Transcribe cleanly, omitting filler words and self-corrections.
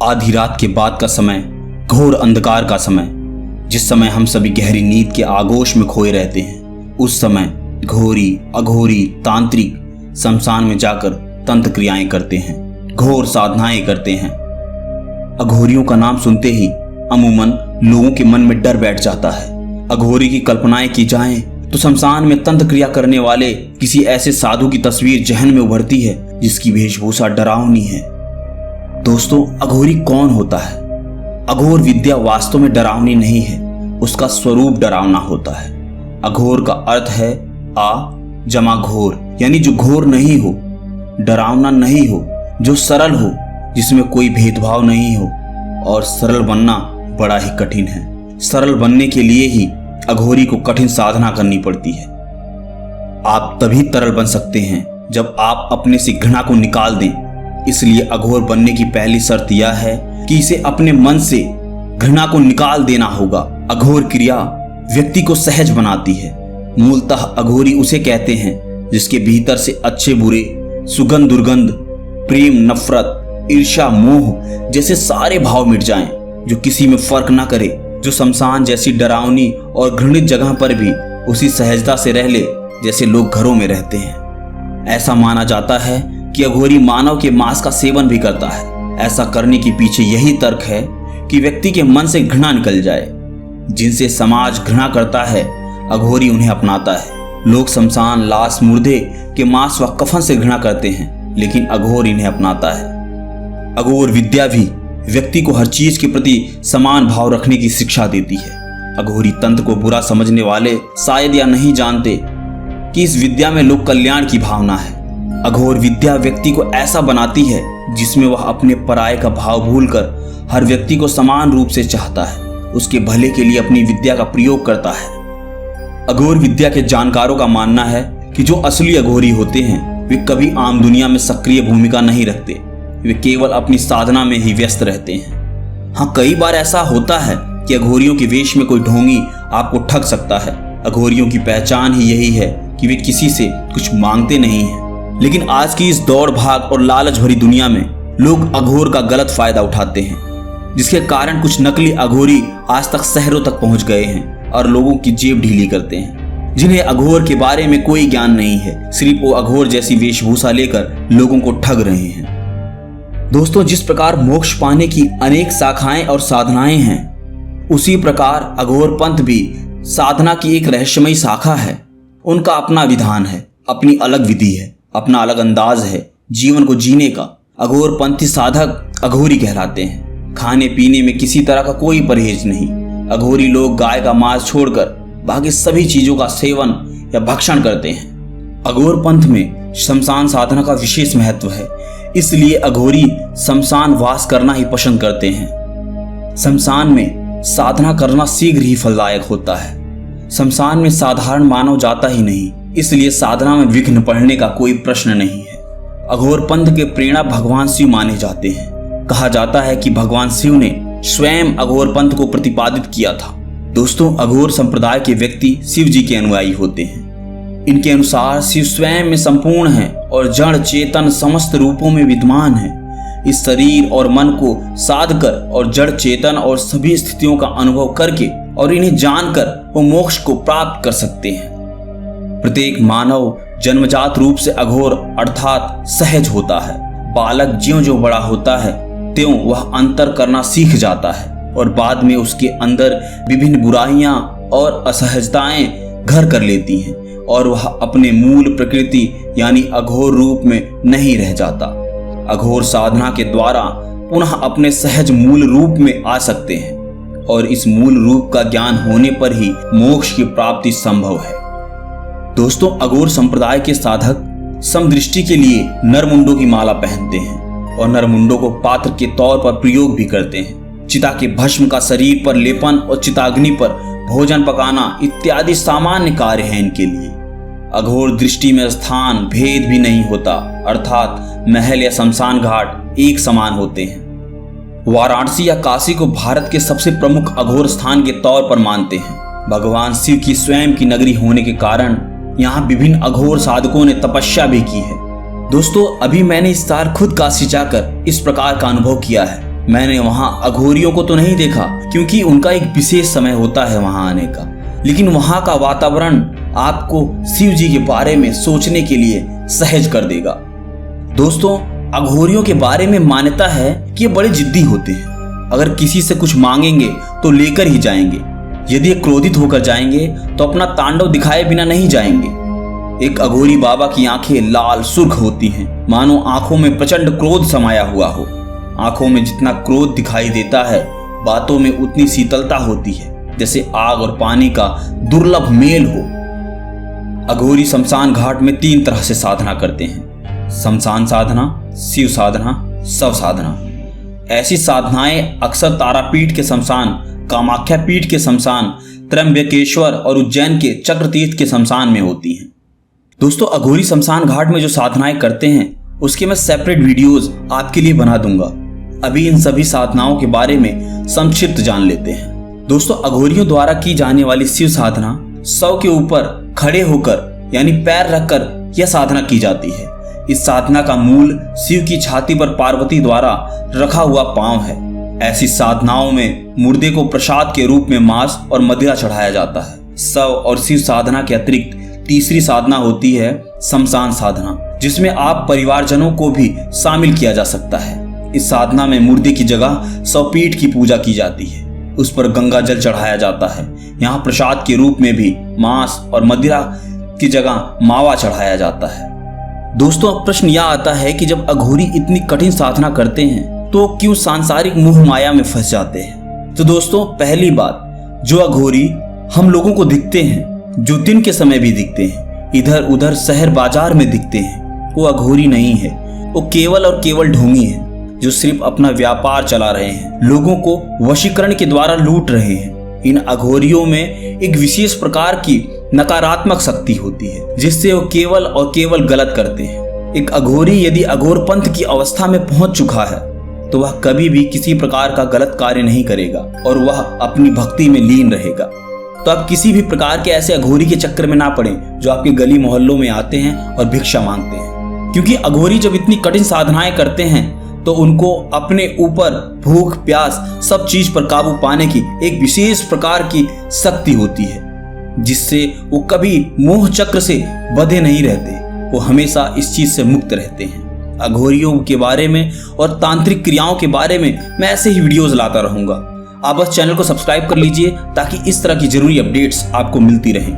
आधी रात के बाद का समय, घोर अंधकार का समय, जिस समय हम सभी गहरी नींद के आगोश में खोए रहते हैं। उस समय घोरी, अघोरी, तांत्रिक शमशान में जाकर तंत्र क्रियाएं करते हैं, घोर साधनाएं करते हैं। अघोरियों का नाम सुनते ही अमूमन लोगों के मन में डर बैठ जाता है। अघोरी की कल्पनाएं की जाएं तो शमशान में तंत्र क्रिया करने वाले किसी ऐसे साधु की तस्वीर जहन में उभरती है जिसकी वेशभूषा डरावनी है। दोस्तों, अघोरी कौन होता है? अघोर विद्या वास्तव में डरावनी नहीं है, उसका स्वरूप डरावना होता है। अघोर का अर्थ है आ जमा घोर, यानी जो घोर नहीं हो, डरावना नहीं हो, जो सरल हो, जिसमें कोई भेदभाव नहीं हो। और सरल बनना बड़ा ही कठिन है। सरल बनने के लिए ही अघोरी को कठिन साधना करनी पड़ती है। आप तभी तरल बन सकते हैं जब आप अपने से घृणा को निकाल दें। इसलिए अघोर बनने की पहली शर्त यह है कि इसे अपने मन से घृणा को निकाल देना होगा। अघोर क्रिया व्यक्ति को सहज बनाती है। मूलतः अघोरी उसे कहते हैं जिसके भीतर से अच्छे बुरे, सुगंध दुर्गंध, प्रेम नफरत, ईर्ष्या मोह जैसे सारे भाव मिट जाएं, जो किसी में फर्क ना करे, जो शमशान जैसी डरावनी और घृणित जगह पर भी उसी सहजता से रह ले जैसे लोग घरों में रहते हैं। ऐसा माना जाता है कि अघोरी मानव के मांस का सेवन भी करता है। ऐसा करने के पीछे यही तर्क है कि व्यक्ति के मन से घृणा निकल जाए। जिनसे समाज घृणा करता है, अघोरी उन्हें अपनाता है। लोग शमशान, लाश, मुर्दे के मांस व कफन से घृणा करते हैं, लेकिन अघोर इन्हें अपनाता है। अघोर विद्या भी व्यक्ति को हर चीज के प्रति समान भाव रखने की शिक्षा देती है। अघोरी तंत्र को बुरा समझने वाले शायद या नहीं जानते कि इस विद्या में लोक कल्याण की भावना है। अघोर विद्या व्यक्ति को ऐसा बनाती है जिसमें वह अपने पराये का भाव भूलकर हर व्यक्ति को समान रूप से चाहता है, उसके भले के लिए अपनी विद्या का प्रयोग करता है। अघोर विद्या के जानकारों का मानना है कि जो असली अघोरी होते हैं वे कभी आम दुनिया में सक्रिय भूमिका नहीं रखते, वे केवल अपनी साधना में ही व्यस्त रहते हैं। हाँ, कई बार ऐसा होता है कि अघोरियों के वेश में कोई ढोंगी आपको ठग सकता है। अघोरियों की पहचान ही यही है कि वे किसी से कुछ मांगते नहीं हैं। लेकिन आज की इस दौड़ भाग और लालच भरी दुनिया में लोग अघोर का गलत फायदा उठाते हैं, जिसके कारण कुछ नकली अघोरी आज तक शहरों तक पहुंच गए हैं और लोगों की जेब ढीली करते हैं। जिन्हें अघोर के बारे में कोई ज्ञान नहीं है, सिर्फ वो अघोर जैसी वेशभूषा लेकर लोगों को ठग रहे हैं। दोस्तों, जिस प्रकार मोक्ष पाने की अनेक शाखाएं और साधनाएं हैं, उसी प्रकार अघोर पंथ भी साधना की एक रहस्यमयी शाखा है। उनका अपना विधान है, अपनी अलग विधि है, अपना अलग अंदाज है जीवन को जीने का। अघोर पंथी साधक अघोरी कहलाते हैं। खाने पीने में किसी तरह का कोई परहेज नहीं। अघोरी लोग गाय का मांस छोड़कर बाकी सभी चीजों का सेवन या भक्षण करते हैं। अघोर पंथ में शमशान साधना का विशेष महत्व है, इसलिए अघोरी शमशान वास करना ही पसंद करते हैं। शमशान में साधना करना शीघ्र ही फलदायक होता है। शमशान में साधारण मानव जाता ही नहीं, इसलिए साधना में विघ्न पड़ने का कोई प्रश्न नहीं है। अघोर पंथ के प्रेरणा भगवान शिव माने जाते हैं। कहा जाता है कि भगवान शिव ने स्वयं अघोर पंथ को प्रतिपादित किया था। दोस्तों, अघोर संप्रदाय के व्यक्ति शिव जी के अनुयायी होते हैं। इनके अनुसार शिव स्वयं में संपूर्ण है और जड़ चेतन समस्त रूपों में विद्यमान है। इस शरीर और मन को साध कर और जड़ चेतन और सभी स्थितियों का अनुभव करके और इन्हें जानकर वो मोक्ष को प्राप्त कर सकते हैं। प्रत्येक मानव जन्मजात रूप से अघोर अर्थात सहज होता है। बालक ज्यों ज्यों बड़ा होता है त्यों वह अंतर करना सीख जाता है और बाद में उसके अंदर विभिन्न बुराइयां और असहजताएं घर कर लेती हैं और वह अपने मूल प्रकृति यानी अघोर रूप में नहीं रह जाता। अघोर साधना के द्वारा पुनः अपने सहज मूल रूप में आ सकते हैं और इस मूल रूप का ज्ञान होने पर ही मोक्ष की प्राप्ति संभव है। दोस्तों, अघोर संप्रदाय के साधक समदृष्टि के लिए नरमुंडों की माला पहनते हैं और नरमुंडों को पात्र के तौर पर प्रयोग भी करते हैं। चिता के भस्म का शरीर पर लेपन और चिताग्नि पर भोजन पकाना इत्यादि सामान्य कार्य हैं इनके लिए। अघोर दृष्टि में स्थान भेद भी नहीं होता, अर्थात महल या शमशान घाट एक समान होते हैं। वाराणसी या काशी को भारत के सबसे प्रमुख अघोर स्थान के तौर पर मानते हैं। भगवान शिव की स्वयं की नगरी होने के कारण यहाँ विभिन्न अघोर साधकों ने तपस्या भी की है। दोस्तों, अभी मैंने इस साल खुद काशी जाकर इस प्रकार का अनुभव किया है। मैंने वहां अघोरियों को तो नहीं देखा, क्योंकि उनका एक विशेष समय होता है वहां आने का, लेकिन वहां का वातावरण आपको शिव जी के बारे में सोचने के लिए सहज कर देगा। दोस्तों, अघोरियों के बारे में मान्यता है कि ये बड़े जिद्दी होते हैं। अगर किसी से कुछ मांगेंगे तो लेकर ही जाएंगे। यदि ये क्रोधित होकर जाएंगे तो अपना तांडव दिखाए बिना नहीं जाएंगे। एक अघोरी बाबा की आंखें लाल सुर्ख होती हैं, मानो आंखों में प्रचंड क्रोध समाया हुआ हो। आंखों में जितना क्रोध दिखाई देता है, बातों में उतनी शीतलता होती है, जैसे आग और पानी का दुर्लभ मेल हो। अघोरी शमशान घाट में 3 तरह से साधना करते हैं: शमशान साधना, शिव साधना, शव साधना। ऐसी साधनाएं अक्सर तारापीठ के शमशान, कामाख्या पीठ के शमशान, त्र्यंबकेश्वर और उज्जैन के चक्रतीर्थ के शमशान में होती हैं। दोस्तों, अघोरी शमशान घाट में जो साधनाएं करते हैं उसके मैं सेपरेट वीडियोस आपके लिए बना दूंगा। अभी इन सभी साधनाओं के बारे में संक्षिप्त जान लेते हैं। दोस्तों, अघोरियों द्वारा की जाने वाली शिव साधना शव के ऊपर खड़े होकर यानी पैर रखकर यह साधना की जाती है। इस साधना का मूल शिव की छाती पर पार्वती द्वारा रखा हुआ पांव है। ऐसी साधनाओं में मुर्दे को प्रसाद के रूप में मांस और मदिरा चढ़ाया जाता है। शव और शिव साधना के अतिरिक्त तीसरी साधना होती है शमशान साधना, जिसमें आप परिवारजनों को भी शामिल किया जा सकता है। इस साधना में मुर्दे की जगह शवपीठ की पूजा की जाती है, उस पर गंगा जल चढ़ाया जाता है। यहाँ प्रसाद के रूप में भी मांस और मदिरा की जगह मावा चढ़ाया जाता है। दोस्तों, अब प्रश्न यह आता है कि जब अघोरी इतनी कठिन साधना करते हैं तो क्यों सांसारिक मोह माया में फंस जाते हैं? तो दोस्तों, पहली बात, जो अघोरी हम लोगों को दिखते हैं, जो दिन के समय भी दिखते हैं, इधर उधर शहर बाजार में दिखते हैं, वो अघोरी नहीं है। वो केवल और केवल ढोंगी है, जो सिर्फ अपना व्यापार चला रहे हैं, लोगों को वशीकरण के द्वारा लूट रहे हैं। इन अघोरियों में एक विशेष प्रकार की नकारात्मक शक्ति होती है, जिससे वो केवल और केवल गलत करते हैं। एक अघोरी यदि अघोरपंथ की अवस्था में पहुंच चुका है तो वह कभी भी किसी प्रकार का गलत कार्य नहीं करेगा और वह अपनी भक्ति में लीन रहेगा। तो आप किसी भी प्रकार के ऐसे अघोरी के चक्कर में ना पड़ें जो आपके गली मोहल्लों में आते हैं और भिक्षा मांगते हैं, क्योंकि अघोरी जब इतनी कठिन साधनाएं करते हैं तो उनको अपने ऊपर भूख प्यास सब चीज पर काबू पाने की एक विशेष प्रकार की शक्ति होती है, जिससे वो कभी मोह चक्र से बंधे नहीं रहते। वो हमेशा इस चीज से मुक्त रहते हैं। अघोरियों के बारे में और तांत्रिक क्रियाओं के बारे में मैं ऐसे ही वीडियोस लाता रहूंगा। आप बस चैनल को सब्सक्राइब कर लीजिए ताकि इस तरह की जरूरी अपडेट्स आपको मिलती रहें।